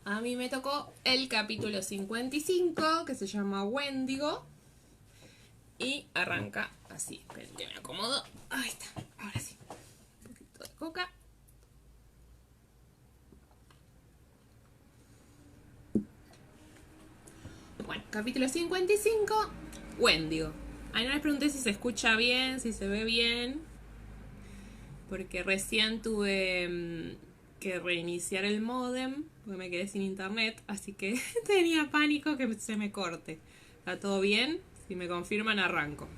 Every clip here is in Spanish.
A mí me tocó el capítulo 55, que se llama Wendigo. Y arranca así. Esperen que me acomodo. Ahí está, ahora sí. Un poquito de coca. Bueno, capítulo 55, Wendigo. Ahí no les pregunté si se escucha bien, si se ve bien. Porque recién tuve que reiniciar el módem, porque me quedé sin internet, así que tenía pánico que se me corte. ¿Está todo bien? Si me confirman, arranco.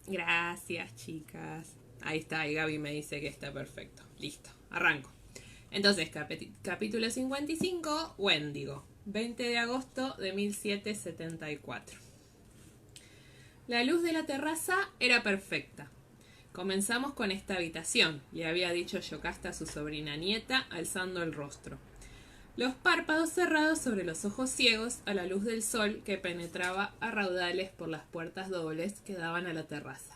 Gracias, chicas. Ahí está, y Gaby me dice que está perfecto. Listo, arranco. Entonces, capítulo 55, Wendigo, 20 de agosto de 1774. La luz de la terraza era perfecta. Comenzamos con esta habitación, le había dicho Yocasta a su sobrina nieta, alzando el rostro. Los párpados cerrados sobre los ojos ciegos a la luz del sol que penetraba a raudales por las puertas dobles que daban a la terraza.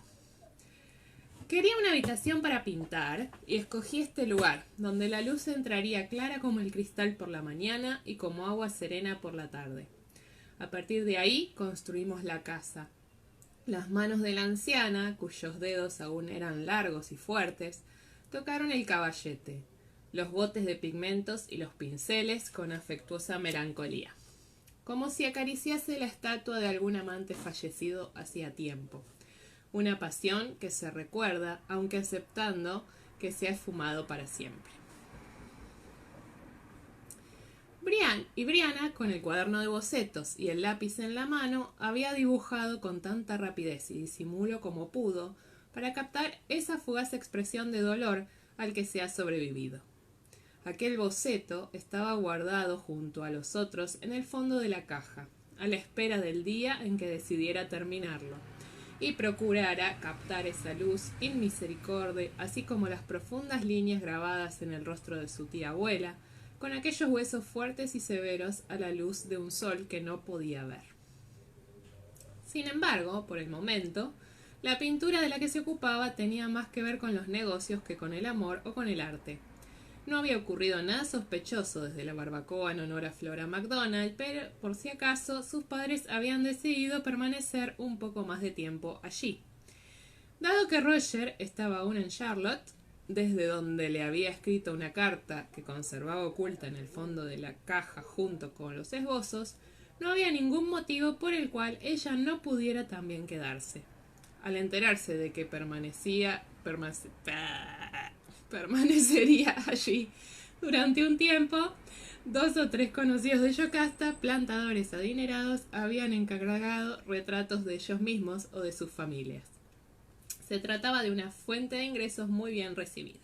Quería una habitación para pintar y escogí este lugar, donde la luz entraría clara como el cristal por la mañana y como agua serena por la tarde. A partir de ahí construimos la casa. Las manos de la anciana, cuyos dedos aún eran largos y fuertes, tocaron el caballete, los botes de pigmentos y los pinceles con afectuosa melancolía, como si acariciase la estatua de algún amante fallecido hacía tiempo. Una pasión que se recuerda, aunque aceptando que se ha esfumado para siempre. Brian y Brianna, con el cuaderno de bocetos y el lápiz en la mano, había dibujado con tanta rapidez y disimulo como pudo para captar esa fugaz expresión de dolor al que se ha sobrevivido. Aquel boceto estaba guardado junto a los otros en el fondo de la caja, a la espera del día en que decidiera terminarlo, y procurara captar esa luz inmisericordia, así como las profundas líneas grabadas en el rostro de su tía abuela, con aquellos huesos fuertes y severos a la luz de un sol que no podía ver. Sin embargo, por el momento, la pintura de la que se ocupaba tenía más que ver con los negocios que con el amor o con el arte. No había ocurrido nada sospechoso desde la barbacoa en honor a Flora MacDonald, pero por si acaso sus padres habían decidido permanecer un poco más de tiempo allí. Dado que Roger estaba aún en Charlotte, desde donde le había escrito una carta que conservaba oculta en el fondo de la caja junto con los esbozos, no había ningún motivo por el cual ella no pudiera también quedarse. Al enterarse de que permanecería allí durante un tiempo, 2 o 3 conocidos de Yocasta, plantadores adinerados, habían encargado retratos de ellos mismos o de sus familias. Se trataba de una fuente de ingresos muy bien recibida.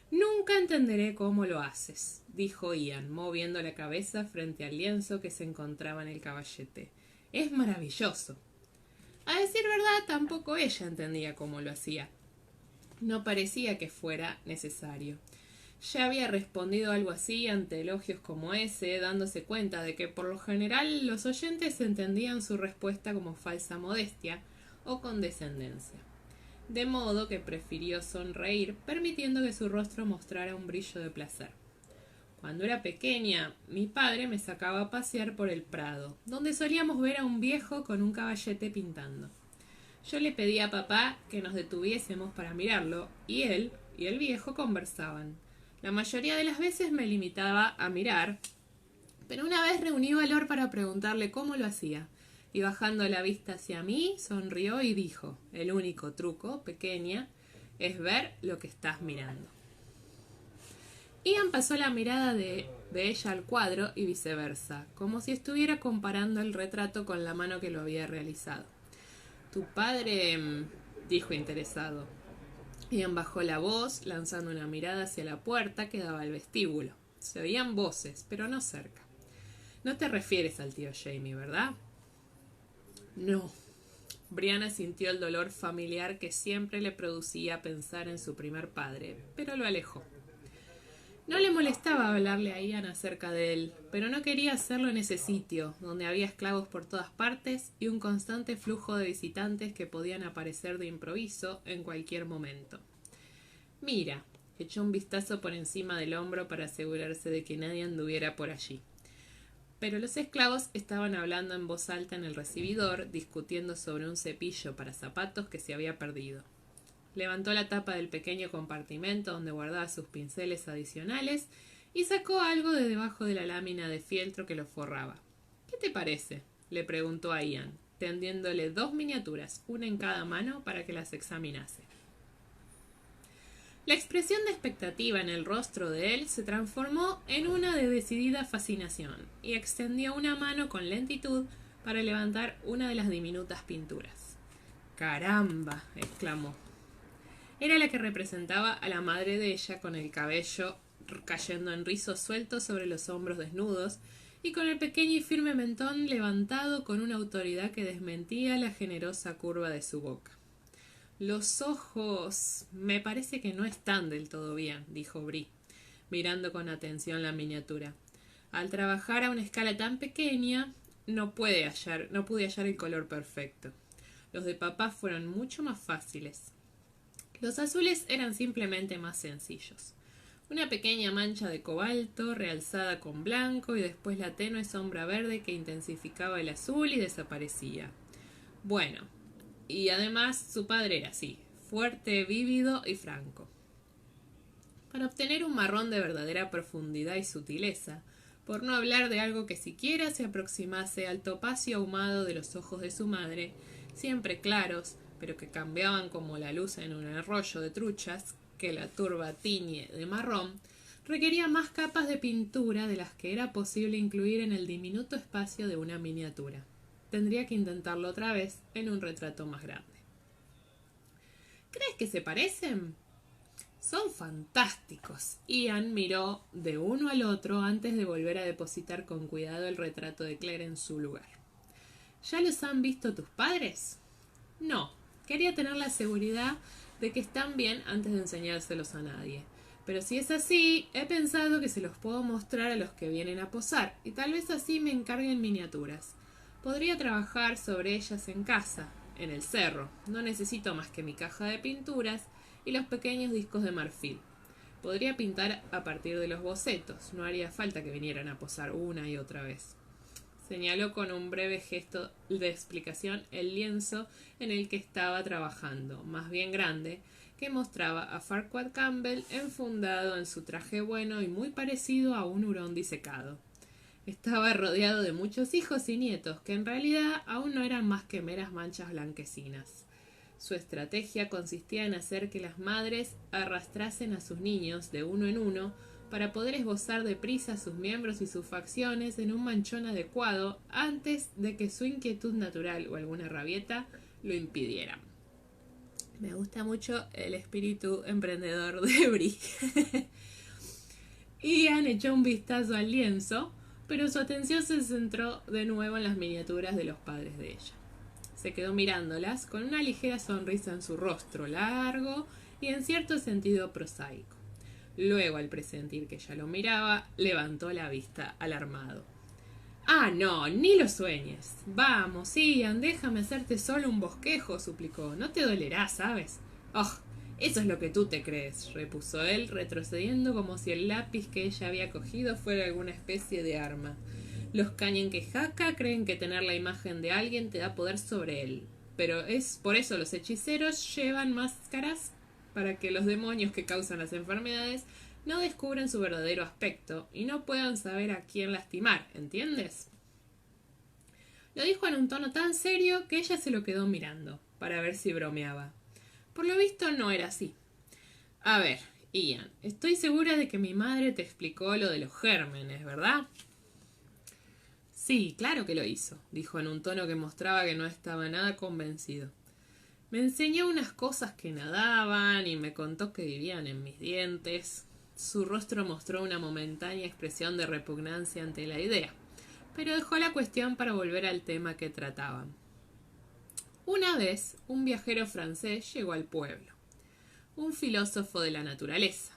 Nunca entenderé cómo lo haces, dijo Ian, moviendo la cabeza frente al lienzo que se encontraba en el caballete. Es maravilloso. A decir verdad, tampoco ella entendía cómo lo hacía. No parecía que fuera necesario. Ya había respondido algo así ante elogios como ese, dándose cuenta de que por lo general los oyentes entendían su respuesta como falsa modestia o condescendencia. De modo que prefirió sonreír, permitiendo que su rostro mostrara un brillo de placer. Cuando era pequeña, mi padre me sacaba a pasear por el prado, donde solíamos ver a un viejo con un caballete pintando. Yo le pedí a papá que nos detuviésemos para mirarlo, y él y el viejo conversaban. La mayoría de las veces me limitaba a mirar, pero una vez reuní valor para preguntarle cómo lo hacía, y bajando la vista hacia mí, sonrió y dijo: el único truco, pequeña, es ver lo que estás mirando. Ian pasó la mirada de ella al cuadro y viceversa, como si estuviera comparando el retrato con la mano que lo había realizado. Tu padre, dijo interesado. Ian bajó la voz, lanzando una mirada hacia la puerta que daba al vestíbulo. Se oían voces, pero no cerca. No te refieres al tío Jamie, ¿verdad? No. Brianna sintió el dolor familiar que siempre le producía pensar en su primer padre, pero lo alejó. No le molestaba hablarle a Ian acerca de él, pero no quería hacerlo en ese sitio, donde había esclavos por todas partes y un constante flujo de visitantes que podían aparecer de improviso en cualquier momento. Mira, echó un vistazo por encima del hombro para asegurarse de que nadie anduviera por allí. Pero los esclavos estaban hablando en voz alta en el recibidor, discutiendo sobre un cepillo para zapatos que se había perdido. Levantó la tapa del pequeño compartimento donde guardaba sus pinceles adicionales y sacó algo de debajo de la lámina de fieltro que lo forraba. ¿Qué te parece?, le preguntó a Ian, tendiéndole 2 miniaturas, una en cada mano, para que las examinase. La expresión de expectativa en el rostro de él se transformó en una de decidida fascinación y extendió una mano con lentitud para levantar una de las diminutas pinturas. ¡Caramba!, exclamó. Era la que representaba a la madre de ella, con el cabello cayendo en rizos sueltos sobre los hombros desnudos y con el pequeño y firme mentón levantado con una autoridad que desmentía la generosa curva de su boca. Los ojos me parece que no están del todo bien, dijo Brie, mirando con atención la miniatura. Al trabajar a una escala tan pequeña, no pude hallar el color perfecto. Los de papá fueron mucho más fáciles. Los azules eran simplemente más sencillos. Una pequeña mancha de cobalto realzada con blanco y después la tenue sombra verde que intensificaba el azul y desaparecía. Bueno, y además su padre era así, fuerte, vívido y franco. Para obtener un marrón de verdadera profundidad y sutileza, por no hablar de algo que siquiera se aproximase al topacio ahumado de los ojos de su madre, siempre claros, pero que cambiaban como la luz en un arroyo de truchas, que la turba tiñe de marrón, requería más capas de pintura de las que era posible incluir en el diminuto espacio de una miniatura. Tendría que intentarlo otra vez en un retrato más grande. ¿Crees que se parecen? Son fantásticos. Ian miró de uno al otro antes de volver a depositar con cuidado el retrato de Claire en su lugar. ¿Ya los han visto tus padres? No. Quería tener la seguridad de que están bien antes de enseñárselos a nadie. Pero si es así, he pensado que se los puedo mostrar a los que vienen a posar, y tal vez así me encarguen miniaturas. Podría trabajar sobre ellas en casa, en el cerro. No necesito más que mi caja de pinturas y los pequeños discos de marfil. Podría pintar a partir de los bocetos. No haría falta que vinieran a posar una y otra vez. Señaló con un breve gesto de explicación el lienzo en el que estaba trabajando, más bien grande, que mostraba a Farquhar Campbell enfundado en su traje bueno y muy parecido a un hurón disecado. Estaba rodeado de muchos hijos y nietos, que en realidad aún no eran más que meras manchas blanquecinas. Su estrategia consistía en hacer que las madres arrastrasen a sus niños de uno en uno para poder esbozar deprisa sus miembros y sus facciones en un manchón adecuado antes de que su inquietud natural o alguna rabieta lo impidieran. Me gusta mucho el espíritu emprendedor de Brie. Ian echó un vistazo al lienzo, pero su atención se centró de nuevo en las miniaturas de los padres de ella. Se quedó mirándolas con una ligera sonrisa en su rostro largo y en cierto sentido prosaico. Luego, al presentir que ella lo miraba, levantó la vista alarmado. «Ah, no, ni lo sueñes. Vamos, Ian, déjame hacerte solo un bosquejo», suplicó. «No te dolerá, ¿sabes?» «Oh, eso es lo que tú te crees», repuso él, retrocediendo como si el lápiz que ella había cogido fuera alguna especie de arma. «Los Kanyen'kehá:ka creen que tener la imagen de alguien te da poder sobre él. Pero es por eso los hechiceros llevan máscaras, para que los demonios que causan las enfermedades no descubran su verdadero aspecto y no puedan saber a quién lastimar, ¿entiendes?» Lo dijo en un tono tan serio que ella se lo quedó mirando, para ver si bromeaba. Por lo visto no era así. «A ver, Ian, estoy segura de que mi madre te explicó lo de los gérmenes, ¿verdad?» «Sí, claro que lo hizo», dijo en un tono que mostraba que no estaba nada convencido. «Me enseñó unas cosas que nadaban y me contó que vivían en mis dientes». Su rostro mostró una momentánea expresión de repugnancia ante la idea, pero dejó la cuestión para volver al tema que trataban. Una vez, un viajero francés llegó al pueblo, un filósofo de la naturaleza.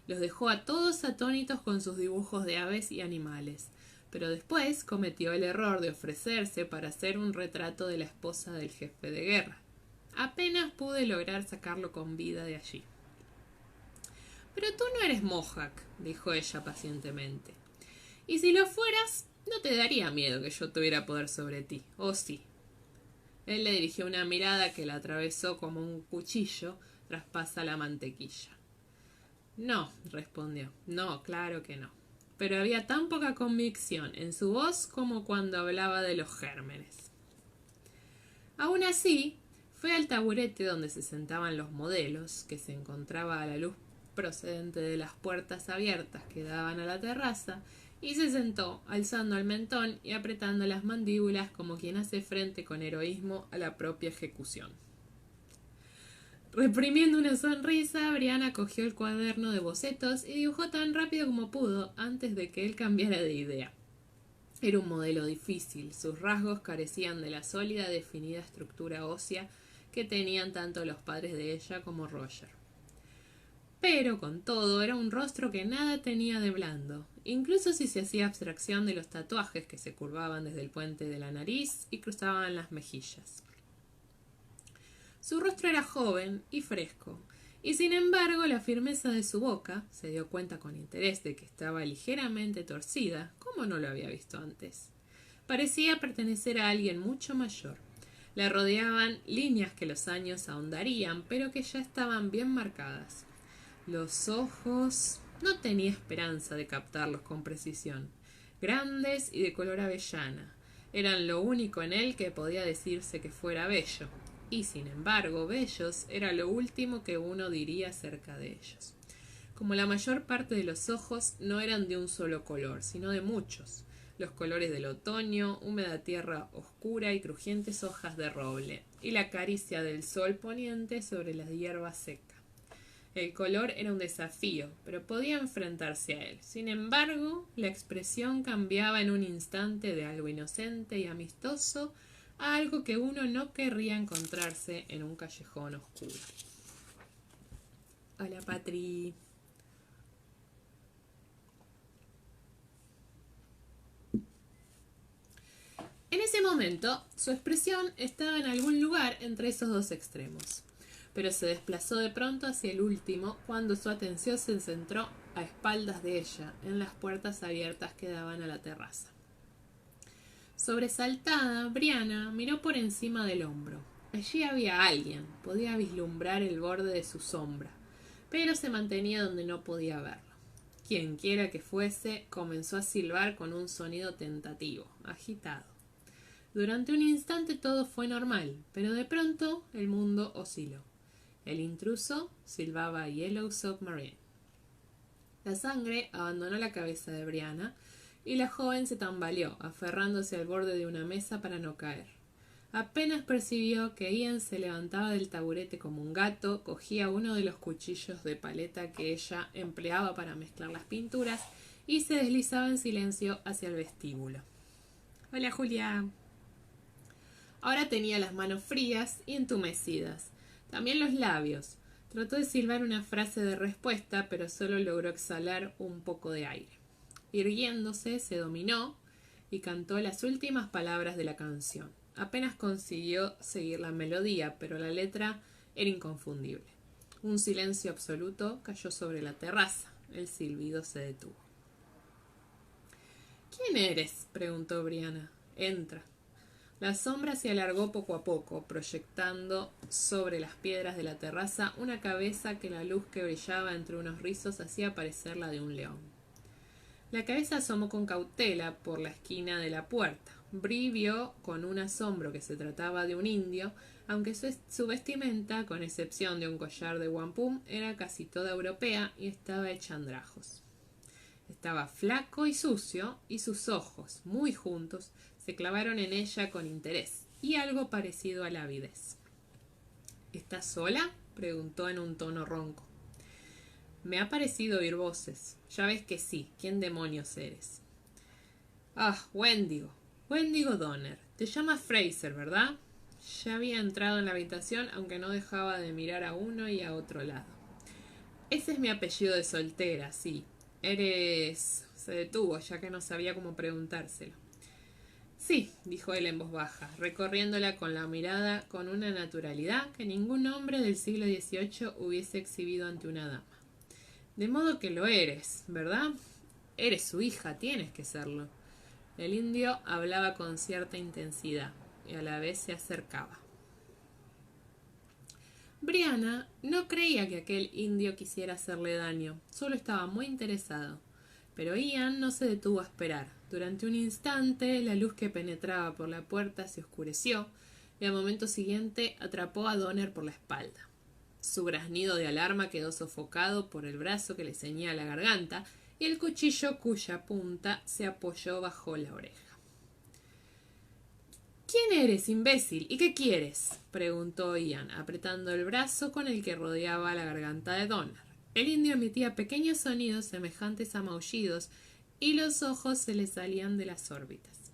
Los dejó a todos atónitos con sus dibujos de aves y animales, pero después cometió el error de ofrecerse para hacer un retrato de la esposa del jefe de guerra. Apenas pude lograr sacarlo con vida de allí. Pero tú no eres Mohawk, dijo ella pacientemente. Y si lo fueras, no te daría miedo que yo tuviera poder sobre ti, ¿o sí? Él le dirigió una mirada que la atravesó como un cuchillo traspasa la mantequilla. No, respondió. No, claro que no. Pero había tan poca convicción en su voz como cuando hablaba de los gérmenes. Aún así, fue al taburete donde se sentaban los modelos, que se encontraba a la luz procedente de las puertas abiertas que daban a la terraza, y se sentó, alzando el mentón y apretando las mandíbulas como quien hace frente con heroísmo a la propia ejecución. Reprimiendo una sonrisa, Brianna cogió el cuaderno de bocetos y dibujó tan rápido como pudo antes de que él cambiara de idea. Era un modelo difícil, sus rasgos carecían de la sólida, definida estructura ósea que tenían tanto los padres de ella como Roger. Pero, con todo, era un rostro que nada tenía de blando, incluso si se hacía abstracción de los tatuajes que se curvaban desde el puente de la nariz y cruzaban las mejillas. Su rostro era joven y fresco, y sin embargo la firmeza de su boca, se dio cuenta con interés de que estaba ligeramente torcida, como no lo había visto antes. Parecía pertenecer a alguien mucho mayor. La rodeaban líneas que los años ahondarían, pero que ya estaban bien marcadas. Los ojos... no tenía esperanza de captarlos con precisión. Grandes y de color avellana. Eran lo único en él que podía decirse que fuera bello. Y sin embargo, bellos era lo último que uno diría acerca de ellos. Como la mayor parte de los ojos no eran de un solo color, sino de muchos. Los colores del otoño, húmeda tierra oscura y crujientes hojas de roble, y la caricia del sol poniente sobre la hierba seca. El color era un desafío, pero podía enfrentarse a él. Sin embargo, la expresión cambiaba en un instante de algo inocente y amistoso a algo que uno no querría encontrarse en un callejón oscuro. Hola, Patri. En ese momento, su expresión estaba en algún lugar entre esos dos extremos, pero se desplazó de pronto hacia el último cuando su atención se centró a espaldas de ella, en las puertas abiertas que daban a la terraza. Sobresaltada, Brianna miró por encima del hombro. Allí había alguien, podía vislumbrar el borde de su sombra, pero se mantenía donde no podía verlo. Quienquiera que fuese, comenzó a silbar con un sonido tentativo, agitado. Durante un instante todo fue normal, pero de pronto el mundo osciló. El intruso silbaba Yellow Submarine. La sangre abandonó la cabeza de Brianna y la joven se tambaleó, aferrándose al borde de una mesa para no caer. Apenas percibió que Ian se levantaba del taburete como un gato, cogía uno de los cuchillos de paleta que ella empleaba para mezclar las pinturas y se deslizaba en silencio hacia el vestíbulo. «Hola, Julia». Ahora tenía las manos frías y entumecidas, también los labios. Trató de silbar una frase de respuesta, pero solo logró exhalar un poco de aire. Irguiéndose, se dominó y cantó las últimas palabras de la canción. Apenas consiguió seguir la melodía, pero la letra era inconfundible. Un silencio absoluto cayó sobre la terraza. El silbido se detuvo. «¿Quién eres?», preguntó Brianna. «Entra». La sombra se alargó poco a poco, proyectando sobre las piedras de la terraza una cabeza que la luz que brillaba entre unos rizos hacía parecer la de un león. La cabeza asomó con cautela por la esquina de la puerta. Bree vio con un asombro que se trataba de un indio, aunque su vestimenta, con excepción de un collar de wampum, era casi toda europea y estaba hecha andrajos. Estaba flaco y sucio, y sus ojos, muy juntos, se clavaron en ella con interés y algo parecido a la avidez. «¿Estás sola?», preguntó en un tono ronco. «Me ha parecido oír voces. Ya ves que sí. ¿Quién demonios eres?» «Ah, Wendigo. Wendigo Donner. Te llamas Fraser, ¿verdad?» Ya había entrado en la habitación, aunque no dejaba de mirar a uno y a otro lado. Ese es mi apellido de soltera, sí. Eres... Se detuvo, ya que no sabía cómo preguntárselo. Sí, dijo él en voz baja, recorriéndola con la mirada con una naturalidad que ningún hombre del siglo XVIII hubiese exhibido ante una dama. De modo que lo eres, ¿verdad? Eres su hija, tienes que serlo. El indio hablaba con cierta intensidad y a la vez se acercaba. Brianna no creía que aquel indio quisiera hacerle daño, solo estaba muy interesado. Pero Ian no se detuvo a esperar. Durante un instante, la luz que penetraba por la puerta se oscureció y al momento siguiente atrapó a Donner por la espalda. Su graznido de alarma quedó sofocado por el brazo que le ceñía la garganta y el cuchillo cuya punta se apoyó bajo la oreja. ¿Quién eres, imbécil? ¿Y qué quieres? Preguntó Ian, apretando el brazo con el que rodeaba la garganta de Donner. El indio emitía pequeños sonidos semejantes a maullidos y los ojos se le salían de las órbitas.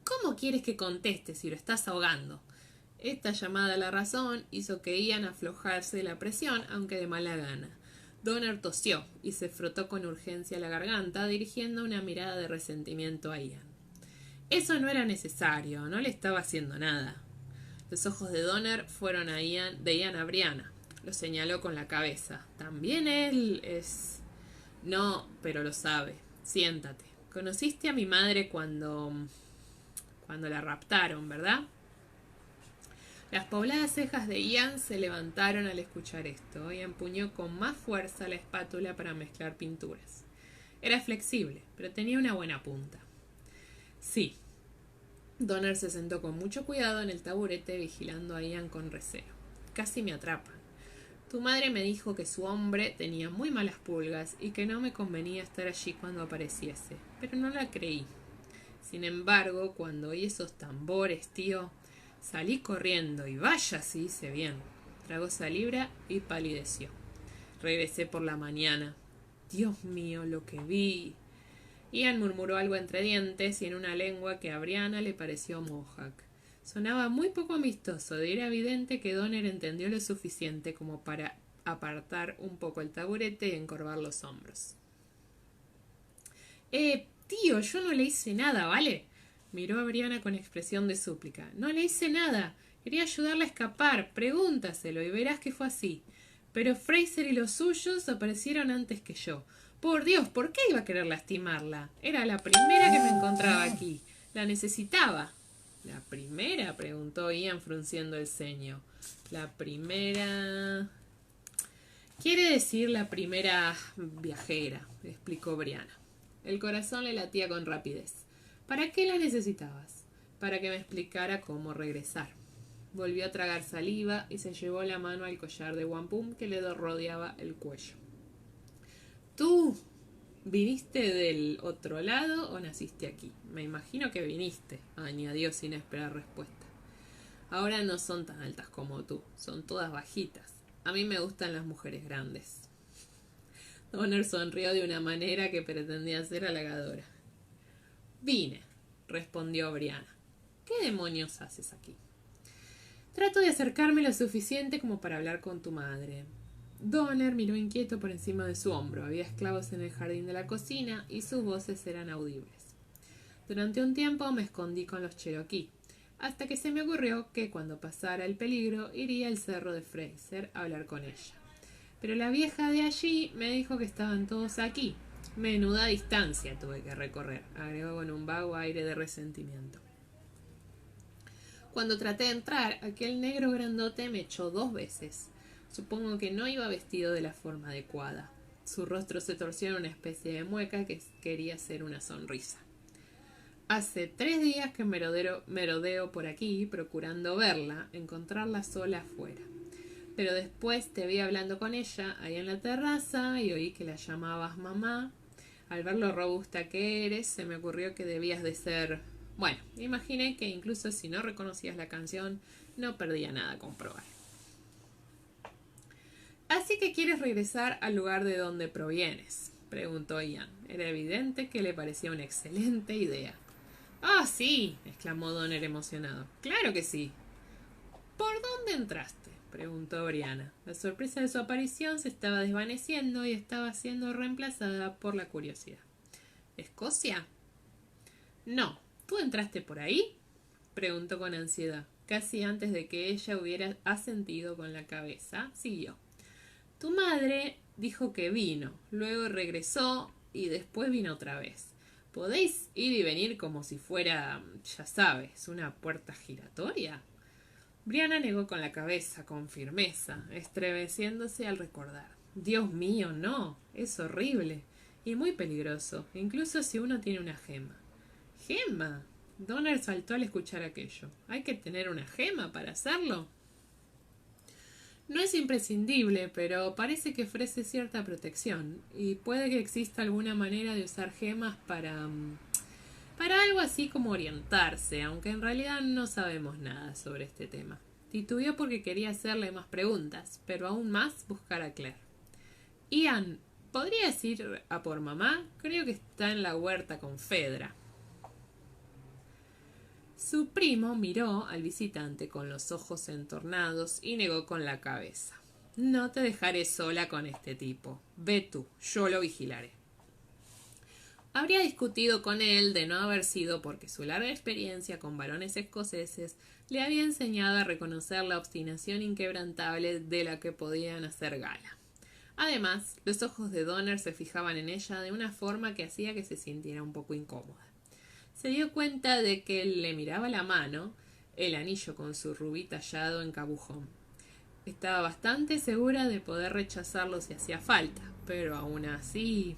¿Cómo quieres que conteste si lo estás ahogando? Esta llamada a la razón hizo que Ian aflojase la presión, aunque de mala gana. Donner tosió y se frotó con urgencia la garganta, dirigiendo una mirada de resentimiento a Ian. Eso no era necesario, no le estaba haciendo nada. Los ojos de Donner fueron de Ian a Brianna. Lo señaló con la cabeza. ¿También él es...? No, pero lo sabe. Siéntate. Conociste a mi madre cuando la raptaron, ¿verdad? Las pobladas cejas de Ian se levantaron al escuchar esto y empuñó con más fuerza la espátula para mezclar pinturas. Era flexible, pero tenía una buena punta. Sí. Donner se sentó con mucho cuidado en el taburete, vigilando a Ian con recelo. Casi me atrapan. Tu madre me dijo que su hombre tenía muy malas pulgas y que no me convenía estar allí cuando apareciese, pero no la creí. Sin embargo, cuando oí esos tambores, tío, salí corriendo y vaya si hice bien. Tragó saliva y palideció. Regresé por la mañana. Dios mío, lo que vi. Ian murmuró algo entre dientes y en una lengua que a Brianna le pareció mohawk. Sonaba muy poco amistoso, y era evidente que Donner entendió lo suficiente como para apartar un poco el taburete y encorvar los hombros. Tío, yo no le hice nada, ¿vale? Miró a Brianna con expresión de súplica. No le hice nada. Quería ayudarla a escapar. Pregúntaselo y verás que fue así. Pero Fraser y los suyos aparecieron antes que yo. Por Dios, ¿por qué iba a querer lastimarla? Era la primera que me encontraba aquí. La necesitaba. ¿La primera? Preguntó Ian frunciendo el ceño. La primera... Quiere decir la primera viajera, explicó Brianna. El corazón le latía con rapidez. ¿Para qué la necesitabas? Para que me explicara cómo regresar. Volvió a tragar saliva y se llevó la mano al collar de wampum que le rodeaba el cuello. ¿Tú viniste del otro lado o naciste aquí? Me imagino que viniste, añadió sin esperar respuesta. Ahora no son tan altas como tú, son todas bajitas. A mí me gustan las mujeres grandes. Donner sonrió de una manera que pretendía ser halagadora. Vine, respondió Brianna. ¿Qué demonios haces aquí? Trato de acercarme lo suficiente como para hablar con tu madre. Donner miró inquieto por encima de su hombro. Había esclavos en el jardín de la cocina y sus voces eran audibles. Durante un tiempo me escondí con los Cherokee, hasta que se me ocurrió que cuando pasara el peligro iría al cerro de Fraser a hablar con ella. Pero la vieja de allí me dijo que estaban todos aquí. Menuda distancia tuve que recorrer, agregó con un vago aire de resentimiento. Cuando traté de entrar, aquel negro grandote me echó 2 veces. Supongo que no iba vestido de la forma adecuada. Su rostro se torció en una especie de mueca que quería ser una sonrisa. Hace 3 días que merodeo por aquí, procurando verla, encontrarla sola afuera. Pero después te vi hablando con ella ahí en la terraza y oí que la llamabas mamá. Al ver lo robusta que eres, se me ocurrió que debías de ser... Bueno, imaginé que incluso si no reconocías la canción, no perdía nada con probar. ¿Así que quieres regresar al lugar de donde provienes?, preguntó Ian. Era evidente que le parecía una excelente idea. ¡Ah, sí!, exclamó Donner emocionado. ¡Claro que sí! ¿Por dónde entraste? preguntó Brianna. La sorpresa de su aparición se estaba desvaneciendo y estaba siendo reemplazada por la curiosidad. ¿Escocia? No. ¿Tú entraste por ahí? Preguntó con ansiedad. Casi antes de que ella hubiera asentido con la cabeza, siguió. Tu madre dijo que vino, luego regresó y después vino otra vez. ¿Podéis ir y venir como si fuera, ya sabes, una puerta giratoria? Brianna negó con la cabeza, con firmeza, estremeciéndose al recordar. Dios mío, no, es horrible y muy peligroso, incluso si uno tiene una gema. ¿Gema? Donner saltó al escuchar aquello. ¿Hay que tener una gema para hacerlo? No es imprescindible, pero parece que ofrece cierta protección y puede que exista alguna manera de usar gemas para algo así como orientarse, aunque en realidad no sabemos nada sobre este tema. Titubeó porque quería hacerle más preguntas, pero aún más buscar a Claire. Ian, ¿podrías ir a por mamá? Creo que está en la huerta con Fedra. Su primo miró al visitante con los ojos entornados y negó con la cabeza. No te dejaré sola con este tipo. Ve tú, yo lo vigilaré. Habría discutido con él de no haber sido porque su larga experiencia con varones escoceses le había enseñado a reconocer la obstinación inquebrantable de la que podían hacer gala. Además, los ojos de Donner se fijaban en ella de una forma que hacía que se sintiera un poco incómoda. Se dio cuenta de que le miraba la mano, el anillo con su rubí tallado en cabujón. Estaba bastante segura de poder rechazarlo si hacía falta, pero aún así...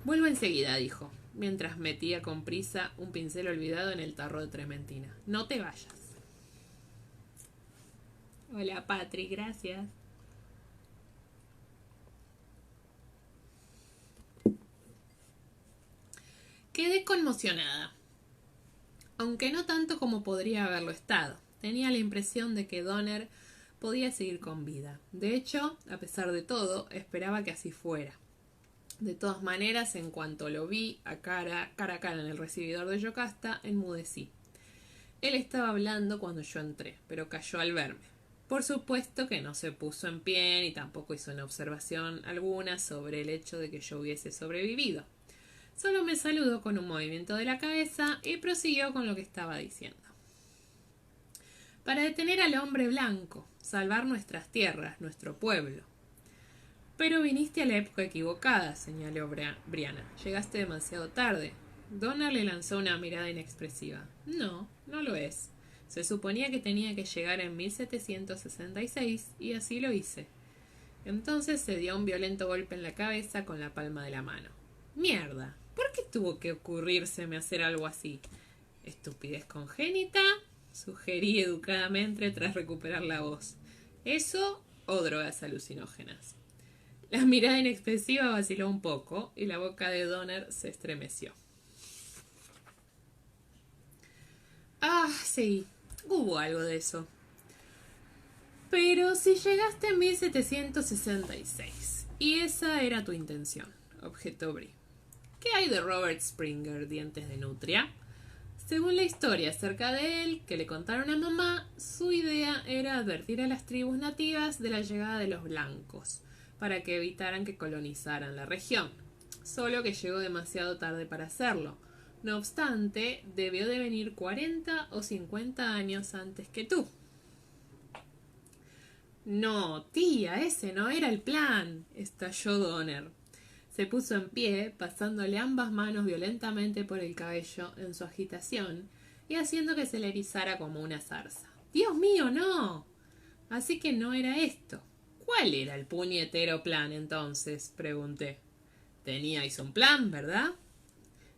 Vuelvo enseguida, dijo, mientras metía con prisa un pincel olvidado en el tarro de trementina. No te vayas. Hola, Patri, gracias. Quedé conmocionada, aunque no tanto como podría haberlo estado. Tenía la impresión de que Donner podía seguir con vida. De hecho, a pesar de todo, esperaba que así fuera. De todas maneras, en cuanto lo vi cara a cara en el recibidor de Yocasta, enmudecí. Él estaba hablando cuando yo entré, pero cayó al verme. Por supuesto que no se puso en pie ni tampoco hizo una observación alguna sobre el hecho de que yo hubiese sobrevivido. Solo me saludó con un movimiento de la cabeza y prosiguió con lo que estaba diciendo. Para detener al hombre blanco, salvar nuestras tierras, nuestro pueblo. Pero viniste a la época equivocada, señaló Brianna. Llegaste demasiado tarde. Donner le lanzó una mirada inexpresiva. No, no lo es. Se suponía que tenía que llegar en 1766 y así lo hice. Entonces se dio un violento golpe en la cabeza con la palma de la mano. ¡Mierda! ¿Por qué tuvo que ocurrírseme hacer algo así? ¿Estupidez congénita? Sugerí educadamente tras recuperar la voz. ¿Eso o drogas alucinógenas? La mirada inexpresiva vaciló un poco y la boca de Donner se estremeció. Ah, sí, hubo algo de eso. Pero si llegaste en 1766 y esa era tu intención, objetó Brie. ¿Qué hay de Robert Springer, dientes de nutria? Según la historia acerca de él, que le contaron a mamá, su idea era advertir a las tribus nativas de la llegada de los blancos, para que evitaran que colonizaran la región. Solo que llegó demasiado tarde para hacerlo. No obstante, debió de venir 40 o 50 años antes que tú. No, tía, ese no era el plan, estalló Donner. Se puso en pie, pasándole ambas manos violentamente por el cabello en su agitación y haciendo que se le erizara como una zarza. ¡Dios mío, no! Así que no era esto. ¿Cuál era el puñetero plan entonces? Pregunté. Teníais un plan, ¿verdad?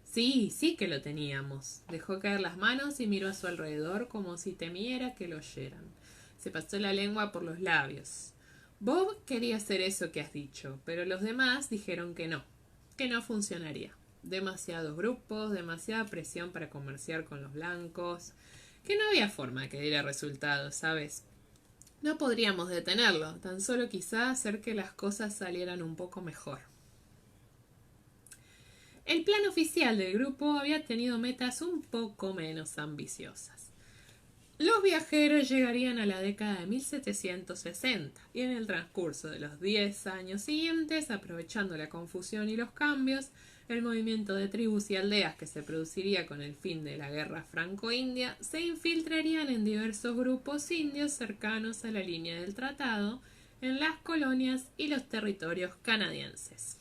Sí, sí que lo teníamos. Dejó caer las manos y miró a su alrededor como si temiera que lo oyeran. Se pasó la lengua por los labios. Bob quería hacer eso que has dicho, pero los demás dijeron que no funcionaría. Demasiados grupos, demasiada presión para comerciar con los blancos, que no había forma que diera resultados, ¿sabes? No podríamos detenerlo, tan solo quizá hacer que las cosas salieran un poco mejor. El plan oficial del grupo había tenido metas un poco menos ambiciosas. Los Los viajeros llegarían a la década de 1760 y en el transcurso de los 10 años siguientes, aprovechando la confusión y los cambios, el movimiento de tribus y aldeas que se produciría con el fin de la guerra franco-india se infiltrarían en diversos grupos indios cercanos a la línea del tratado, en las colonias y los territorios canadienses.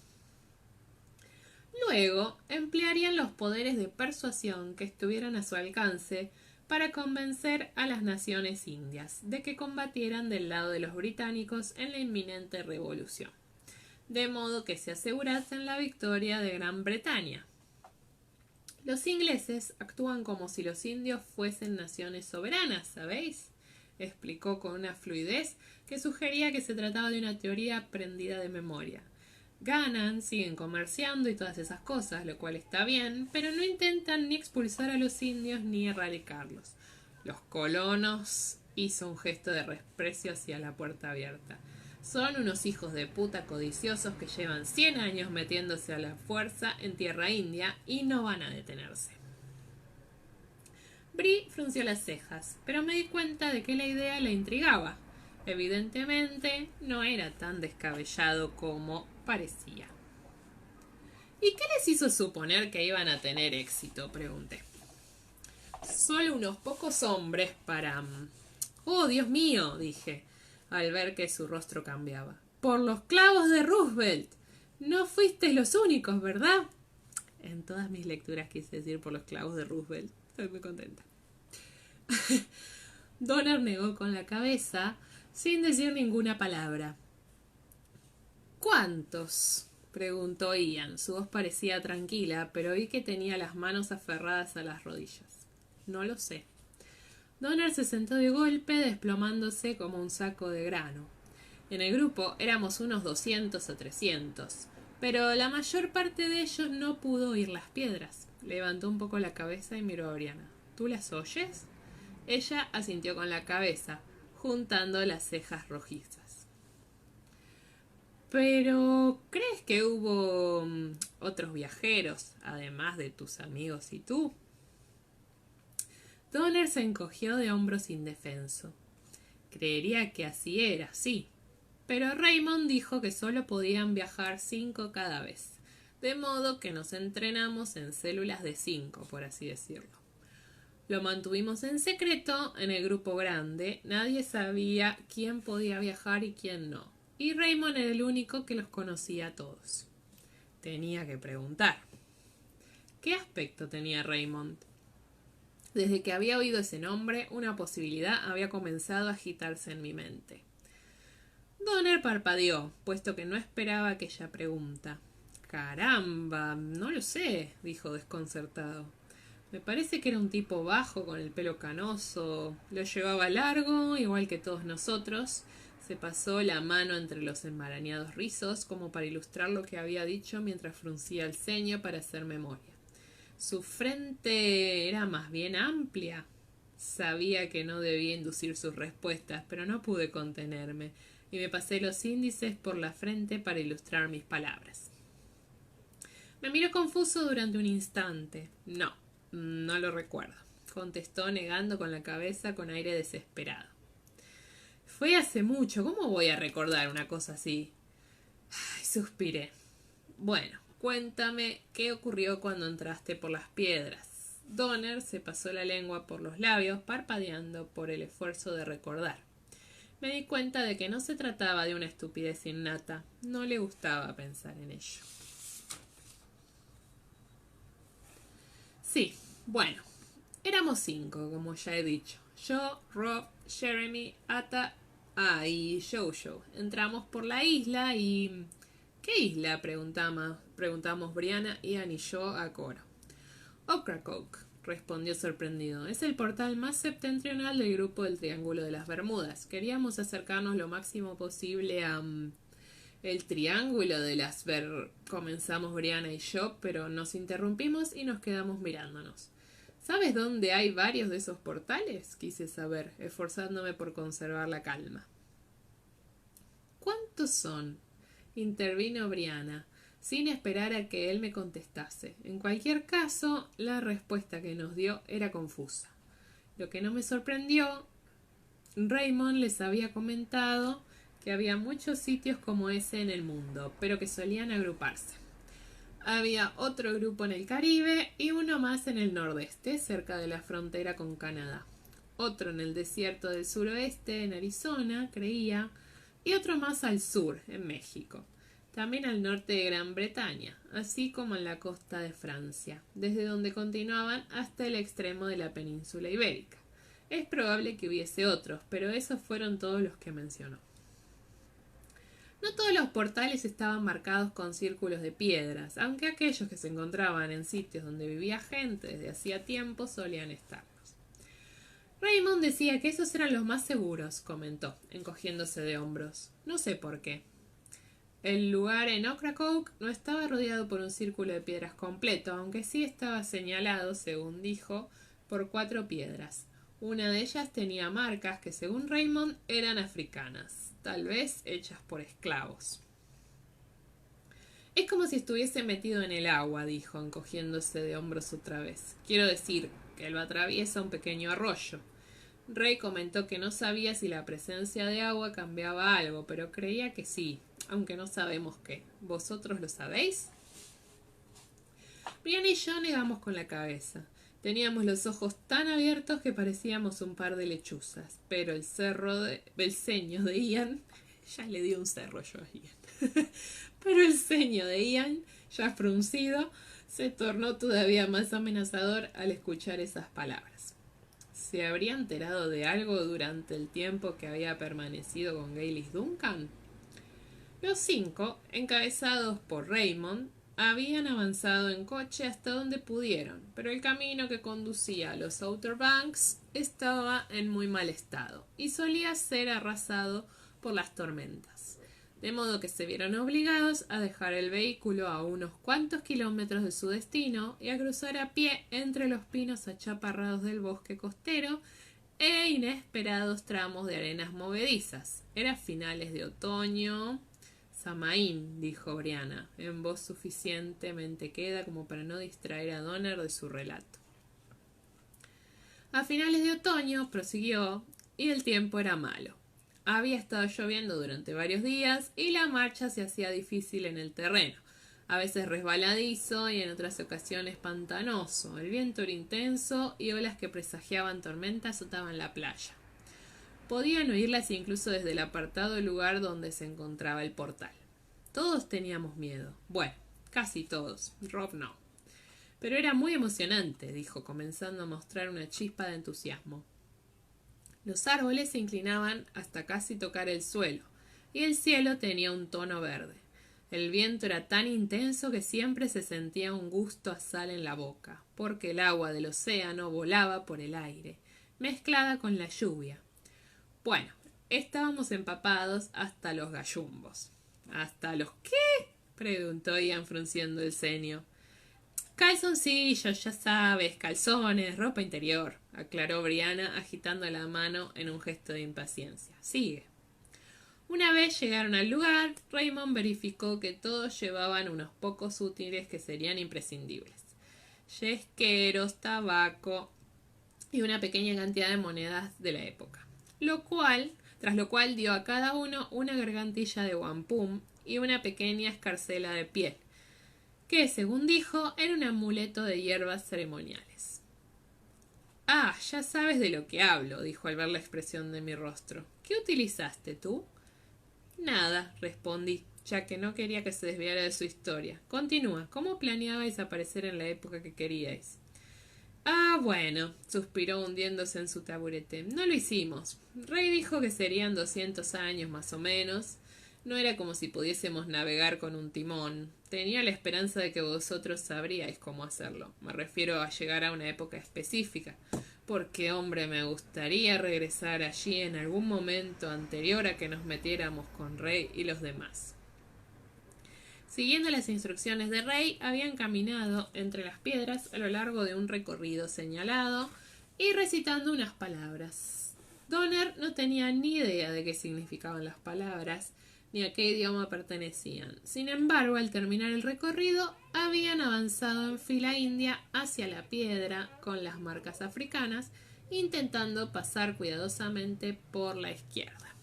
Luego, emplearían los poderes de persuasión que estuvieran a su alcance para convencer a las naciones indias de que combatieran del lado de los británicos en la inminente revolución, de modo que se asegurasen la victoria de Gran Bretaña. Los ingleses actúan como si los indios fuesen naciones soberanas, ¿sabéis?, explicó con una fluidez que sugería que se trataba de una teoría aprendida de memoria. Ganan, siguen comerciando y todas esas cosas, lo cual está bien, pero no intentan ni expulsar a los indios ni erradicarlos. Los colonos hizo un gesto de desprecio hacia la puerta abierta. Son unos hijos de puta codiciosos que llevan 100 años metiéndose a la fuerza en tierra india y no van a detenerse. Bree frunció las cejas, pero me di cuenta de que la idea la intrigaba. Evidentemente, no era tan descabellado como parecía. ¿Y qué les hizo suponer que iban a tener éxito?, pregunté. Solo unos pocos hombres para... ¡Oh, Dios mío!, dije, al ver que su rostro cambiaba. ¡Por los clavos de Roosevelt! No fuisteis los únicos, ¿verdad? En todas mis lecturas quise decir por los clavos de Roosevelt. Estoy muy contenta. Donner negó con la cabeza, sin decir ninguna palabra. ¿Cuántos?, preguntó Ian. Su voz parecía tranquila, pero vi que tenía las manos aferradas a las rodillas. No lo sé. Donner se sentó de golpe, desplomándose como un saco de grano. En el grupo éramos unos 200 o 300, pero la mayor parte de ellos no pudo oír las piedras. Levantó un poco la cabeza y miró a Brianna. ¿Tú las oyes? Ella asintió con la cabeza, juntando las cejas rojizas. ¿Pero crees que hubo otros viajeros, además de tus amigos y tú? Donner se encogió de hombros indefenso. Creería que así era, sí. Pero Raymond dijo que solo podían viajar 5 cada vez, de modo que nos entrenamos en células de 5, por así decirlo. Lo mantuvimos en secreto en el grupo grande, nadie sabía quién podía viajar y quién no, y Raymond era el único que los conocía a todos. Tenía que preguntar. ¿Qué aspecto tenía Raymond? Desde que había oído ese nombre, una posibilidad había comenzado a agitarse en mi mente. Donner parpadeó, puesto que no esperaba aquella pregunta. «Caramba, no lo sé», dijo desconcertado. «Me parece que era un tipo bajo, con el pelo canoso. Lo llevaba largo, igual que todos nosotros». Se pasó la mano entre los enmarañados rizos, como para ilustrar lo que había dicho mientras fruncía el ceño para hacer memoria. Su frente era más bien amplia. Sabía que no debía inducir sus respuestas, pero no pude contenerme, y me pasé los índices por la frente para ilustrar mis palabras. Me miró confuso durante un instante. No lo recuerdo, contestó negando con la cabeza con aire desesperado. Fue hace mucho, ¿cómo voy a recordar una cosa así? Ay, suspiré. Bueno, cuéntame qué ocurrió cuando entraste por las piedras. Donner se pasó la lengua por los labios, parpadeando por el esfuerzo de recordar. Me di cuenta de que no se trataba de una estupidez innata. No le gustaba pensar en ello. Sí, bueno, éramos 5, como ya he dicho. Yo, Rob, Jeremy, Ata y Jojo. Entramos por la isla y... ¿Qué isla?, preguntamos Brianna, Ian y yo a coro. Ocracoke, respondió sorprendido. Es el portal más septentrional del grupo del Triángulo de las Bermudas. Queríamos acercarnos lo máximo posible a... el Triángulo de las comenzamos Brianna y yo, pero nos interrumpimos y nos quedamos mirándonos. ¿Sabes dónde hay varios de esos portales?, quise saber, esforzándome por conservar la calma. ¿Cuántos son?, intervino Brianna, sin esperar a que él me contestase. En cualquier caso, la respuesta que nos dio era confusa. Lo que no me sorprendió, Raymond les había comentado que había muchos sitios como ese en el mundo, pero que solían agruparse. Había otro grupo en el Caribe y uno más en el nordeste, cerca de la frontera con Canadá. Otro en el desierto del suroeste, en Arizona, creía, y otro más al sur, en México. También al norte de Gran Bretaña, así como en la costa de Francia, desde donde continuaban hasta el extremo de la península ibérica. Es probable que hubiese otros, pero esos fueron todos los que mencionó. No todos los portales estaban marcados con círculos de piedras, aunque aquellos que se encontraban en sitios donde vivía gente desde hacía tiempo solían estarlos. Raymond decía que esos eran los más seguros, comentó, encogiéndose de hombros. No sé por qué. El lugar en Ocracoke no estaba rodeado por un círculo de piedras completo, aunque sí estaba señalado, según dijo, por 4 piedras. Una de ellas tenía marcas que, según Raymond, eran africanas, tal vez hechas por esclavos. Es como si estuviese metido en el agua, dijo, encogiéndose de hombros otra vez. Quiero decir, que lo atraviesa un pequeño arroyo. Ray comentó que no sabía si la presencia de agua cambiaba algo, pero creía que sí, aunque no sabemos qué. ¿Vosotros lo sabéis? Brian y yo negamos con la cabeza. Teníamos los ojos tan abiertos que parecíamos un par de lechuzas, pero el ceño de Ian, ya le di un cerro yo a Ian, pero el ceño de Ian, ya fruncido, se tornó todavía más amenazador al escuchar esas palabras. ¿Se habría enterado de algo durante el tiempo que había permanecido con Gaylis Duncan? Los 5, encabezados por Raymond, habían avanzado en coche hasta donde pudieron, pero el camino que conducía a los Outer Banks estaba en muy mal estado y solía ser arrasado por las tormentas, de modo que se vieron obligados a dejar el vehículo a unos cuantos kilómetros de su destino y a cruzar a pie entre los pinos achaparrados del bosque costero e inesperados tramos de arenas movedizas. Era finales de otoño. Samaín, dijo Brianna, en voz suficientemente queda como para no distraer a Donner de su relato. A finales de otoño, prosiguió, y el tiempo era malo. Había estado lloviendo durante varios días y la marcha se hacía difícil en el terreno, a veces resbaladizo y en otras ocasiones pantanoso. El viento era intenso y olas que presagiaban tormenta azotaban la playa. Podían oírlas incluso desde el apartado lugar donde se encontraba el portal. Todos teníamos miedo. Bueno, casi todos. Rob no. Pero era muy emocionante, dijo, comenzando a mostrar una chispa de entusiasmo. Los árboles se inclinaban hasta casi tocar el suelo, y el cielo tenía un tono verde. El viento era tan intenso que siempre se sentía un gusto a sal en la boca, porque el agua del océano volaba por el aire, mezclada con la lluvia. Bueno, estábamos empapados hasta los gallumbos. ¿Hasta los qué? Preguntó Ian frunciendo el ceño. Calzoncillos, ya sabes, calzones, ropa interior, aclaró Brianna agitando la mano en un gesto de impaciencia. Sigue. Una vez llegaron al lugar, Raymond verificó que todos llevaban unos pocos útiles que serían imprescindibles. Yesqueros, tabaco y una pequeña cantidad de monedas de la época. Tras lo cual dio a cada uno una gargantilla de wampum y una pequeña escarcela de piel, que, según dijo, era un amuleto de hierbas ceremoniales. Ah, ya sabes de lo que hablo, dijo al ver la expresión de mi rostro. ¿Qué utilizaste tú? Nada, respondí, ya que no quería que se desviara de su historia. Continúa, ¿cómo planeabais aparecer en la época que queríais? Ah, bueno, suspiró hundiéndose en su taburete. No lo hicimos. Rey dijo que serían 200 años más o menos. No era como si pudiésemos navegar con un timón. Tenía la esperanza de que vosotros sabríais cómo hacerlo. Me refiero a llegar a una época específica. Porque, hombre, me gustaría regresar allí en algún momento anterior a que nos metiéramos con Rey y los demás. Siguiendo las instrucciones de Rey, habían caminado entre las piedras a lo largo de un recorrido señalado y recitando unas palabras. Donner no tenía ni idea de qué significaban las palabras ni a qué idioma pertenecían. Sin embargo, al terminar el recorrido, habían avanzado en fila india hacia la piedra con las marcas africanas intentando pasar cuidadosamente por la izquierda.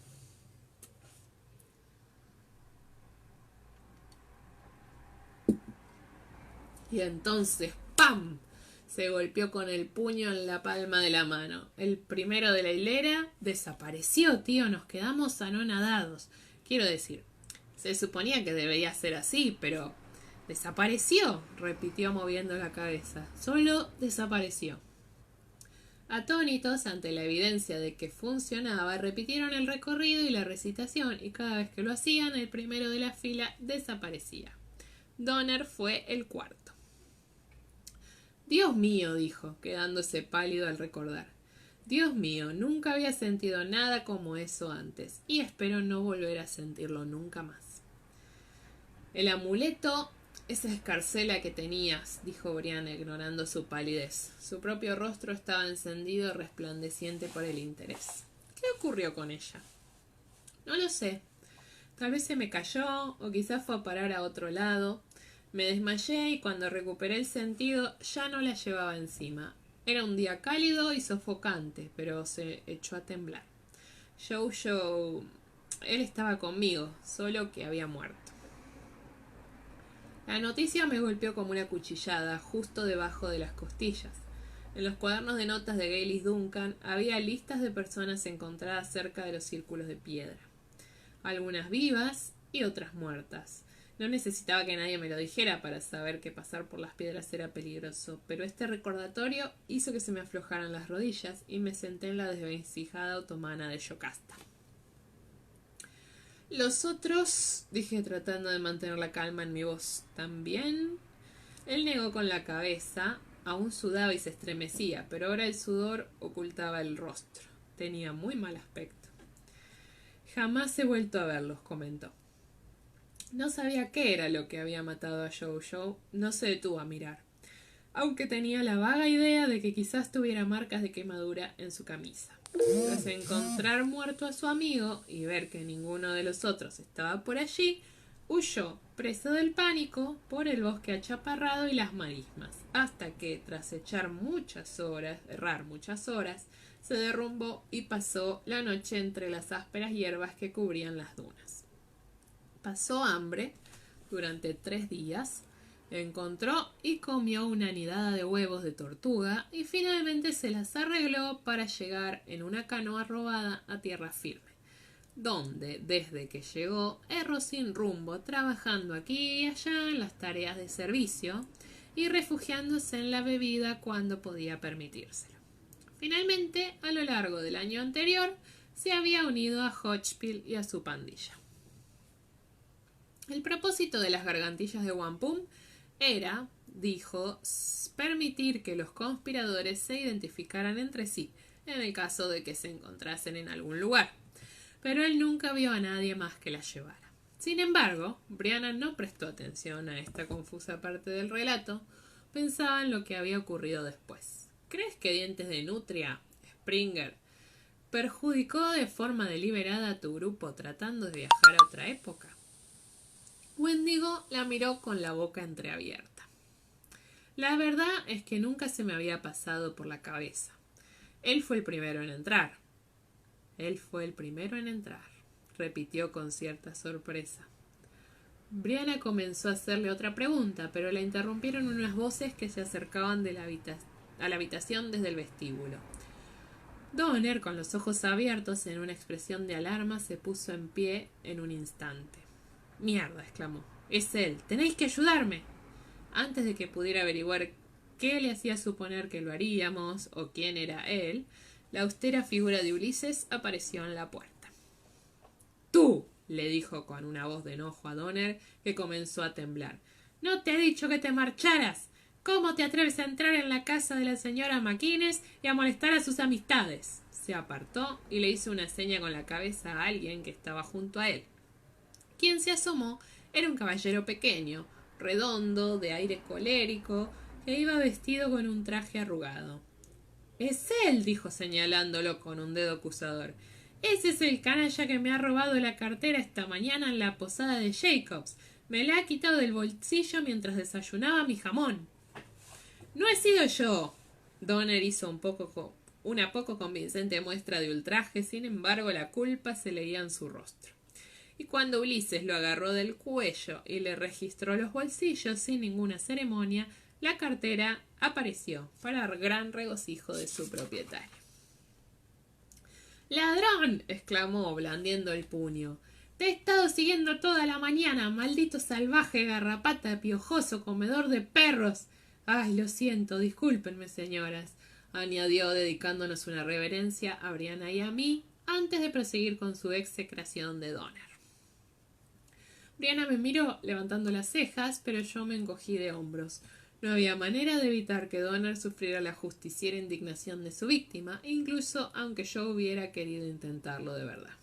Y entonces, ¡pam!, se golpeó con el puño en la palma de la mano. El primero de la hilera desapareció, tío. Nos quedamos anonadados. Quiero decir, se suponía que debía ser así, pero desapareció, repitió moviendo la cabeza. Solo desapareció. Atónitos ante la evidencia de que funcionaba, repitieron el recorrido y la recitación, y cada vez que lo hacían, el primero de la fila desaparecía. Donner fue el cuarto. Dios mío, dijo, quedándose pálido al recordar. Dios mío, nunca había sentido nada como eso antes, y espero no volver a sentirlo nunca más. El amuleto, esa escarcela que tenías, dijo Brianna, ignorando su palidez. Su propio rostro estaba encendido, resplandeciente por el interés. ¿Qué ocurrió con ella? No lo sé. Tal vez se me cayó, o quizás fue a parar a otro lado. Me desmayé y cuando recuperé el sentido ya no la llevaba encima. Era un día cálido y sofocante, pero se echó a temblar. Jojo, él estaba conmigo, solo que había muerto. La noticia me golpeó como una cuchillada, justo debajo de las costillas. En los cuadernos de notas de Gaylis Duncan había listas de personas encontradas cerca de los círculos de piedra. Algunas vivas y otras muertas. No necesitaba que nadie me lo dijera para saber que pasar por las piedras era peligroso, pero este recordatorio hizo que se me aflojaran las rodillas y me senté en la desvencijada otomana de Yocasta. Los otros, dije tratando de mantener la calma en mi voz, ¿también? Él negó con la cabeza, aún sudaba y se estremecía, pero ahora el sudor ocultaba el rostro. Tenía muy mal aspecto. Jamás he vuelto a verlos, comentó. No sabía qué era lo que había matado a Jojo, no se detuvo a mirar, aunque tenía la vaga idea de que quizás tuviera marcas de quemadura en su camisa. Tras encontrar muerto a su amigo y ver que ninguno de los otros estaba por allí, huyó, preso del pánico, por el bosque achaparrado y las marismas, hasta que, tras errar muchas horas, se derrumbó y pasó la noche entre las ásperas hierbas que cubrían las dunas. Pasó hambre durante 3 días, encontró y comió una nidada de huevos de tortuga y finalmente se las arregló para llegar en una canoa robada a tierra firme, donde, desde que llegó, erró sin rumbo, trabajando aquí y allá en las tareas de servicio y refugiándose en la bebida cuando podía permitírselo. Finalmente, a lo largo del año anterior, se había unido a Hodgepil y a su pandilla. El propósito de las gargantillas de Wampum era, dijo, permitir que los conspiradores se identificaran entre sí, en el caso de que se encontrasen en algún lugar. Pero él nunca vio a nadie más que la llevara. Sin embargo, Brianna no prestó atención a esta confusa parte del relato. Pensaba en lo que había ocurrido después. ¿Crees que Dientes de Nutria, Springer, perjudicó de forma deliberada a tu grupo tratando de viajar a otra época? Wendigo la miró con la boca entreabierta. La verdad es que nunca se me había pasado por la cabeza. Él fue el primero en entrar. Él fue el primero en entrar, repitió con cierta sorpresa. Brianna comenzó a hacerle otra pregunta, pero la interrumpieron unas voces que se acercaban a la habitación desde el vestíbulo. Donner, con los ojos abiertos en una expresión de alarma, se puso en pie en un instante. «Mierda», exclamó. «Es él. Tenéis que ayudarme». Antes de que pudiera averiguar qué le hacía suponer que lo haríamos o quién era él, la austera figura de Ulises apareció en la puerta. «¡Tú!», le dijo con una voz de enojo a Donner, que comenzó a temblar. «¿No te he dicho que te marcharas? ¿Cómo te atreves a entrar en la casa de la señora McInnes y a molestar a sus amistades?» Se apartó y le hizo una seña con la cabeza a alguien que estaba junto a él. Quien se asomó era un caballero pequeño, redondo, de aire colérico, que iba vestido con un traje arrugado. «Es él», dijo señalándolo con un dedo acusador. «Ese es el canalla que me ha robado la cartera esta mañana en la posada de Jacobs. Me la ha quitado del bolsillo mientras desayunaba mi jamón». «No he sido yo». Donner hizo una poco convincente muestra de ultraje, sin embargo la culpa se leía en su rostro. Y cuando Ulises lo agarró del cuello y le registró los bolsillos sin ninguna ceremonia, la cartera apareció para gran regocijo de su propietario. ¡Ladrón!, exclamó, blandiendo el puño. Te he estado siguiendo toda la mañana, maldito salvaje, garrapata, piojoso, comedor de perros. Ay, lo siento, discúlpenme, señoras, añadió, dedicándonos una reverencia a Brianna y a mí, antes de proseguir con su execración de Donner. Brianna me miró, levantando las cejas, pero yo me encogí de hombros. No había manera de evitar que Donner sufriera la justiciera indignación de su víctima, incluso aunque yo hubiera querido intentarlo de verdad.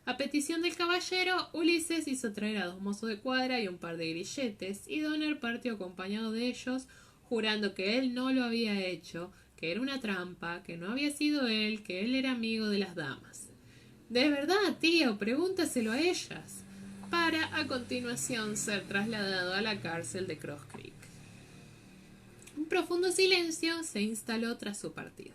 A petición del caballero, Ulises hizo traer a 2 mozos de cuadra y un par de grilletes, y Donner partió acompañado de ellos, jurando que él no lo había hecho, que era una trampa, que no había sido él, que él era amigo de las damas. «¿De verdad, tío? Pregúntaselo a ellas», para a continuación ser trasladado a la cárcel de Cross Creek. Un profundo silencio se instaló tras su partida.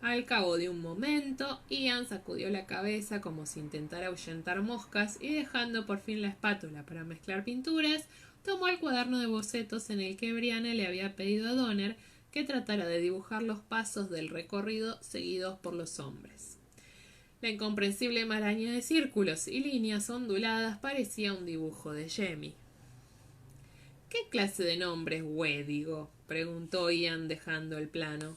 Al cabo de un momento, Ian sacudió la cabeza como si intentara ahuyentar moscas y, dejando por fin la espátula para mezclar pinturas, tomó el cuaderno de bocetos en el que Brianna le había pedido a Donner que tratara de dibujar los pasos del recorrido seguidos por los hombres. La incomprensible maraña de círculos y líneas onduladas parecía un dibujo de Jemmy. ¿Qué clase de nombre es Wédigo?, preguntó Ian, dejando el plano.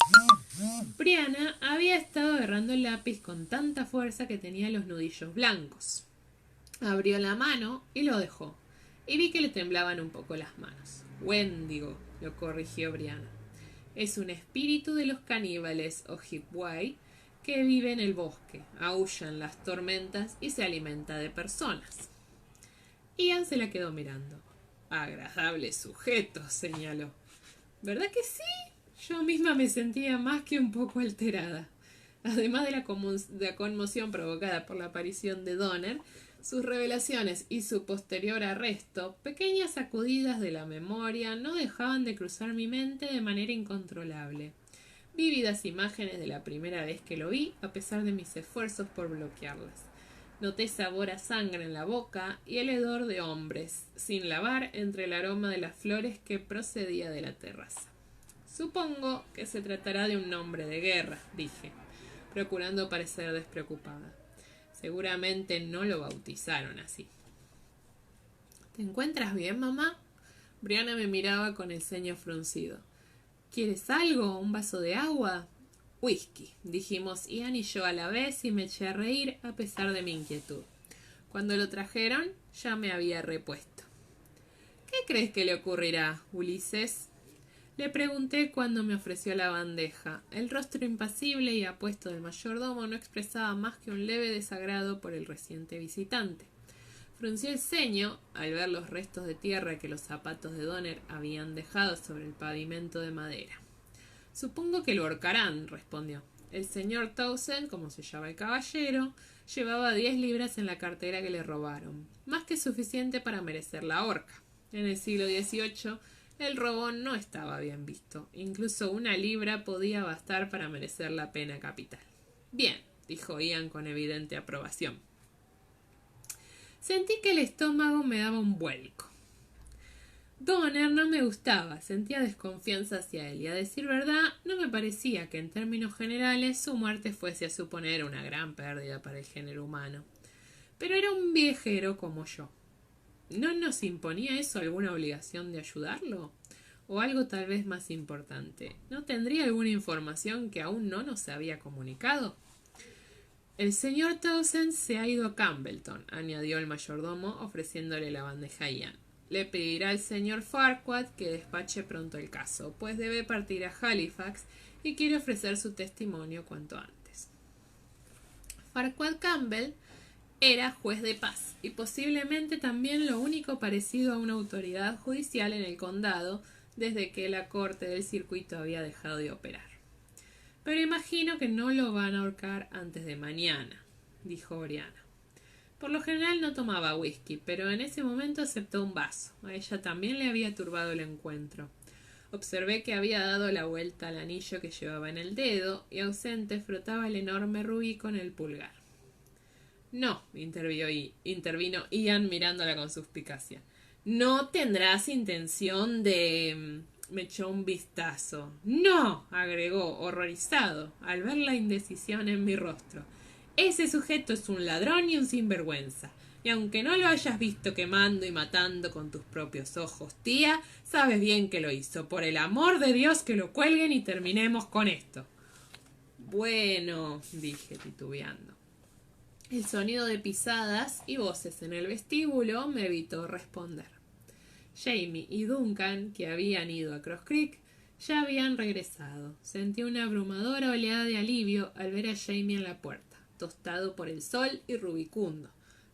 Brianna había estado agarrando el lápiz con tanta fuerza que tenía los nudillos blancos. Abrió la mano y lo dejó, y vi que le temblaban un poco las manos. Wendigo, lo corrigió Brianna. Es un espíritu de los caníbales Ojibway que vive en el bosque, aúlla en las tormentas y se alimenta de personas. Ian se la quedó mirando. Agradable sujeto, señaló. ¿Verdad que sí? Yo misma me sentía más que un poco alterada. Además de la conmoción provocada por la aparición de Donner, sus revelaciones y su posterior arresto, pequeñas sacudidas de la memoria no dejaban de cruzar mi mente de manera incontrolable. Vívidas imágenes de la primera vez que lo vi, a pesar de mis esfuerzos por bloquearlas. Noté sabor a sangre en la boca y el hedor de hombres, sin lavar, entre el aroma de las flores que procedía de la terraza. Supongo que se tratará de un nombre de guerra, dije, procurando parecer despreocupada. Seguramente no lo bautizaron así. ¿Te encuentras bien, mamá? Brianna me miraba con el ceño fruncido. ¿Quieres algo? ¿Un vaso de agua? Whisky, dijimos Ian y yo a la vez, y me eché a reír a pesar de mi inquietud. Cuando lo trajeron, ya me había repuesto. ¿Qué crees que le ocurrirá, Ulises? Le pregunté cuando me ofreció la bandeja. El rostro impasible y apuesto del mayordomo no expresaba más que un leve desagrado por el reciente visitante. Frunció el ceño al ver los restos de tierra que los zapatos de Donner habían dejado sobre el pavimento de madera. Supongo que lo ahorcarán, respondió. El señor Townsend, como se llama el caballero, llevaba 10 libras en la cartera que le robaron, más que suficiente para merecer la horca. En el siglo XVIII, el robo no estaba bien visto. Incluso 1 libra podía bastar para merecer la pena capital. Bien, dijo Ian con evidente aprobación. Sentí que el estómago me daba un vuelco. Donner no me gustaba, sentía desconfianza hacia él, y a decir verdad, no me parecía que en términos generales su muerte fuese a suponer una gran pérdida para el género humano. Pero era un viejero como yo. ¿No nos imponía eso alguna obligación de ayudarlo? O algo tal vez más importante, ¿no tendría alguna información que aún no nos había comunicado? El señor Townsend se ha ido a Campbellton, añadió el mayordomo, ofreciéndole la bandeja a Ian. Le pedirá al señor Farquhar que despache pronto el caso, pues debe partir a Halifax y quiere ofrecer su testimonio cuanto antes. Farquhar Campbell era juez de paz y posiblemente también lo único parecido a una autoridad judicial en el condado desde que la corte del circuito había dejado de operar. Pero imagino que no lo van a ahorcar antes de mañana, dijo Brianna. Por lo general no tomaba whisky, pero en ese momento aceptó un vaso. A ella también le había turbado el encuentro. Observé que había dado la vuelta al anillo que llevaba en el dedo y ausente frotaba el enorme rubí con el pulgar. No, intervino Ian mirándola con suspicacia. No tendrás intención de... Me echó un vistazo. No, agregó, horrorizado, al ver la indecisión en mi rostro. Ese sujeto es un ladrón y un sinvergüenza. Y aunque no lo hayas visto quemando y matando con tus propios ojos, tía, sabes bien que lo hizo. Por el amor de Dios, que lo cuelguen y terminemos con esto. Bueno, dije titubeando. El sonido de pisadas y voces en el vestíbulo me evitó responder. Jamie y Duncan, que habían ido a Cross Creek, ya habían regresado. Sentí una abrumadora oleada de alivio al ver a Jamie en la puerta, tostado por el sol y rubicundo,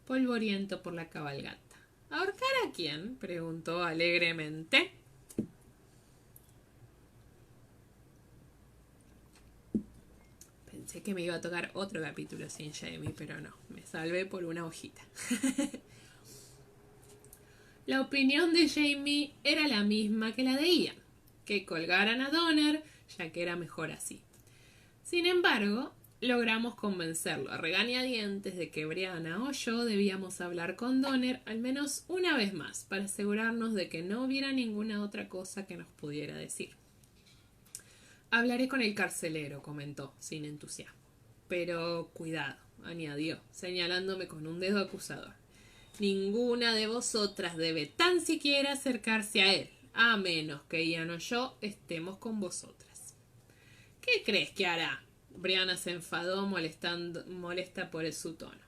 polvoriento por la cabalgata. ¿Ahorcar a quién?, preguntó alegremente. Pensé que me iba a tocar otro capítulo sin Jamie, pero no, me salvé por una hojita. La opinión de Jamie era la misma que la de Ian, que colgaran a Donner, ya que era mejor así. Sin embargo, logramos convencerlo a regañadientes de que Brianna o yo debíamos hablar con Donner al menos una vez más, para asegurarnos de que no hubiera ninguna otra cosa que nos pudiera decir. Hablaré con el carcelero, comentó, sin entusiasmo. Pero cuidado, añadió, señalándome con un dedo acusador. Ninguna de vosotras debe tan siquiera acercarse a él, a menos que Ian o yo estemos con vosotras. ¿Qué crees que hará? Brianna se enfadó molesta por su tono.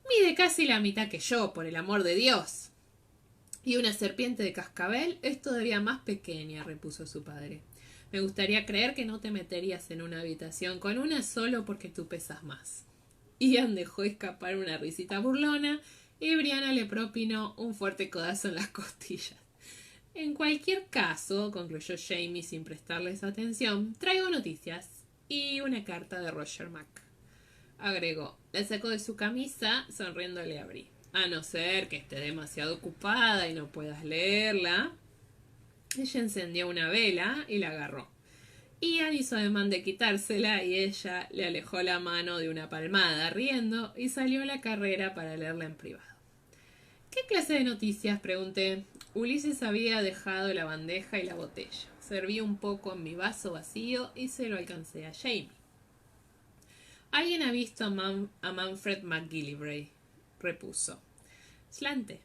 Mide casi la mitad que yo, por el amor de Dios. Y una serpiente de cascabel es todavía más pequeña, repuso su padre. Me gustaría creer que no te meterías en una habitación con una solo porque tú pesas más. Ian dejó escapar una risita burlona y Brianna le propinó un fuerte codazo en las costillas. En cualquier caso, concluyó Jamie sin prestarles atención, traigo noticias y una carta de Roger Mack. Agregó, la sacó de su camisa, sonriendo le abrí. A no ser que esté demasiado ocupada y no puedas leerla. Ella encendió una vela y la agarró. Ian hizo ademán de quitársela y ella le alejó la mano de una palmada, riendo, y salió a la carrera para leerla en privado. ¿Qué clase de noticias?, pregunté. Ulises había dejado la bandeja y la botella. Serví un poco en mi vaso vacío y se lo alcancé a Jamie. Alguien ha visto a Manfred McGillivray, repuso. Slante.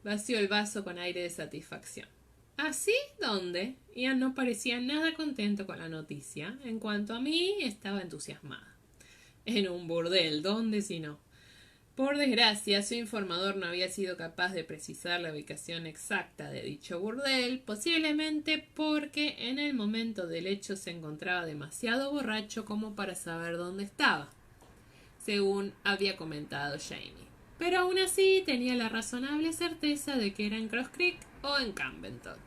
Vació el vaso con aire de satisfacción. ¿Ah, sí? ¿Dónde? Ian no parecía nada contento con la noticia. En cuanto a mí, estaba entusiasmada. En un burdel, ¿dónde si no? Por desgracia, su informador no había sido capaz de precisar la ubicación exacta de dicho burdel, posiblemente porque en el momento del hecho se encontraba demasiado borracho como para saber dónde estaba, según había comentado Jamie. Pero aún así tenía la razonable certeza de que era en Cross Creek o en Cambenton.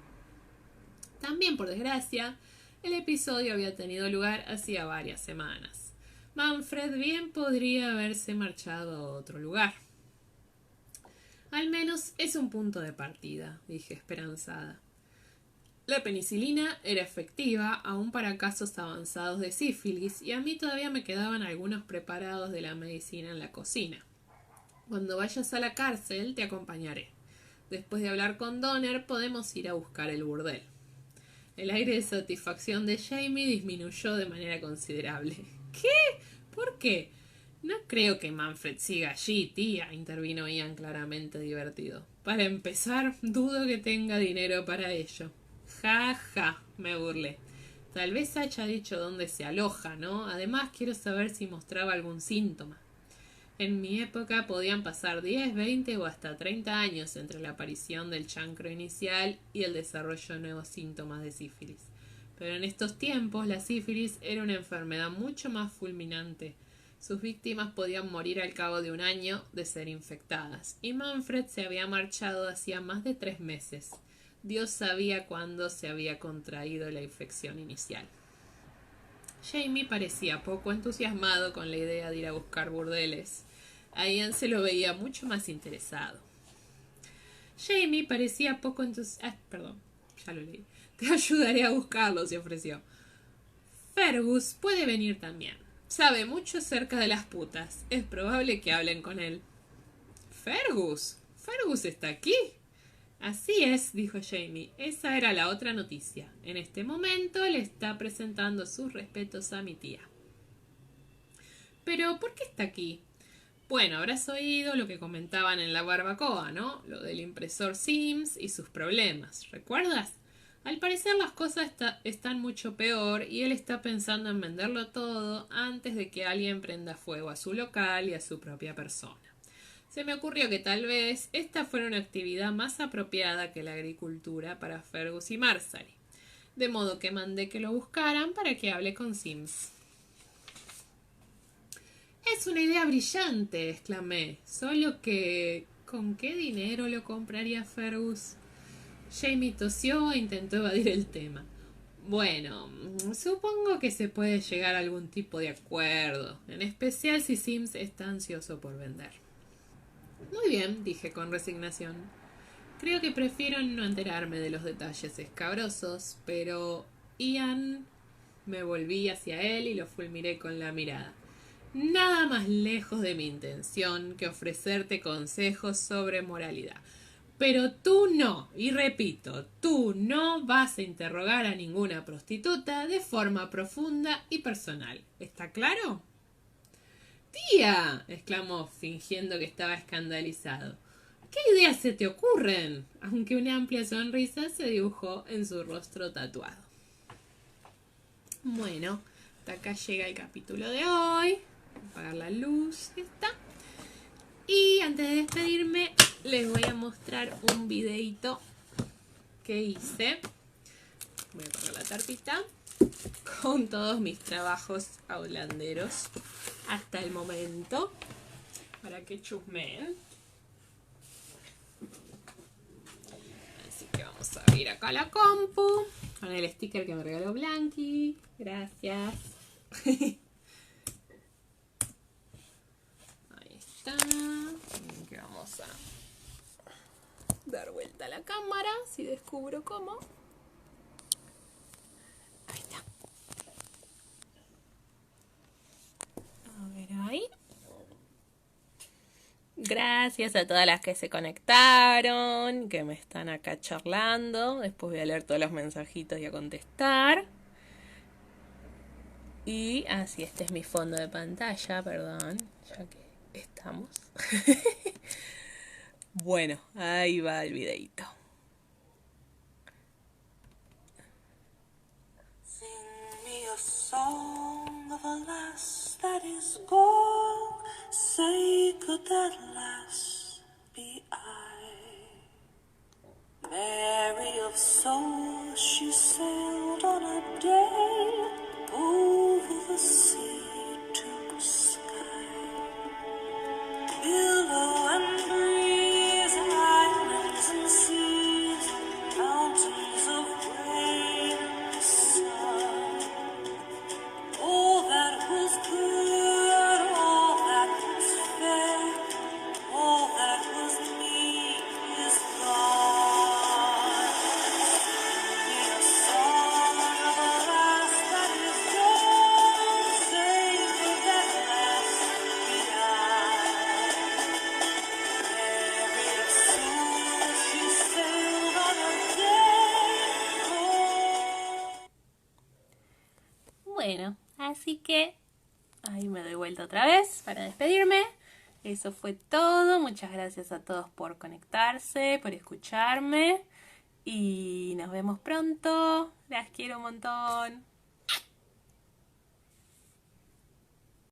También, por desgracia, el episodio había tenido lugar hacía varias semanas. Manfred bien podría haberse marchado a otro lugar. Al menos es un punto de partida, dije esperanzada. La penicilina era efectiva aún para casos avanzados de sífilis y a mí todavía me quedaban algunos preparados de la medicina en la cocina. Cuando vayas a la cárcel te acompañaré. Después de hablar con Donner podemos ir a buscar el burdel. El aire de satisfacción de Jamie disminuyó de manera considerable. ¿Qué? ¿Por qué? No creo que Manfred siga allí, tía, intervino Ian claramente divertido. Para empezar, dudo que tenga dinero para ello. Ja, ja, me burlé. Tal vez haya dicho dónde se aloja, ¿no? Además, quiero saber si mostraba algún síntoma. En mi época podían pasar 10, 20 o hasta 30 años entre la aparición del chancro inicial y el desarrollo de nuevos síntomas de sífilis. Pero en estos tiempos la sífilis era una enfermedad mucho más fulminante. Sus víctimas podían morir al cabo de un año de ser infectadas, y Manfred se había marchado hacía más de 3 meses. Dios sabía cuándo se había contraído la infección inicial. Jamie parecía poco entusiasmado con la idea de ir a buscar burdeles. A Ian se lo veía mucho más interesado. Jamie parecía poco entusiasmado. Ya lo leí. Te ayudaré a buscarlo, se ofreció. Fergus puede venir también. Sabe mucho acerca de las putas. Es probable que hablen con él. ¿Fergus? ¿Fergus está aquí? Así es, dijo Jamie. Esa era la otra noticia. En este momento le está presentando sus respetos a mi tía. Pero, ¿por qué está aquí? Bueno, habrás oído lo que comentaban en la barbacoa, ¿no? Lo del impresor Sims y sus problemas. ¿Recuerdas? Al parecer las cosas están mucho peor y él está pensando en venderlo todo antes de que alguien prenda fuego a su local y a su propia persona. Se me ocurrió que tal vez esta fuera una actividad más apropiada que la agricultura para Fergus y Marjorie. De modo que mandé que lo buscaran para que hable con Sims. Es una idea brillante, exclamé. Solo que... ¿con qué dinero lo compraría Fergus? Jamie tosió e intentó evadir el tema. Bueno, supongo que se puede llegar a algún tipo de acuerdo, en especial si Sims está ansioso por vender. Muy bien, dije con resignación. Creo que prefiero no enterarme de los detalles escabrosos, pero Ian... Me volví hacia él y lo fulminé con la mirada. Nada más lejos de mi intención que ofrecerte consejos sobre moralidad. Pero tú no, y repito, tú no vas a interrogar a ninguna prostituta de forma profunda y personal. ¿Está claro? ¡Tía! Exclamó, fingiendo que estaba escandalizado. ¿Qué ideas se te ocurren? Aunque una amplia sonrisa se dibujó en su rostro tatuado. Bueno, hasta acá llega el capítulo de hoy. Voy a apagar la luz. Está. Y antes de despedirme, les voy a mostrar un videito que hice. Voy a poner la tarpita con todos mis trabajos outlanderos hasta el momento para que chusmeen. Así que vamos a abrir acá la compu con el sticker que me regaló Blanqui. Gracias. Ahí está. Que vamos a dar vuelta a la cámara si descubro cómo. Ahí está. A ver ahí. Gracias a todas las que se conectaron, que me están acá charlando. Después voy a leer todos los mensajitos y a contestar. Y así, este es mi fondo de pantalla, perdón, ya que estamos. Bueno, ahí va el videito. Sing me a song of a lass that is gone. Say, could that lass be I? Mary of soul, she sailed on a day over the sea to sky. Billow and breeze, islands and seas, mountains of rain and sun. All that was good, all that was fair, all that was meek is gone. Sing me a song of a lass that is gone. Say, could that lass be I? Mary of soul, she sailed on a day. Bueno, así que ahí me doy vuelta otra vez para despedirme. Eso fue todo. Muchas gracias a todos por conectarse, por escucharme. Y nos vemos pronto. Las quiero un montón.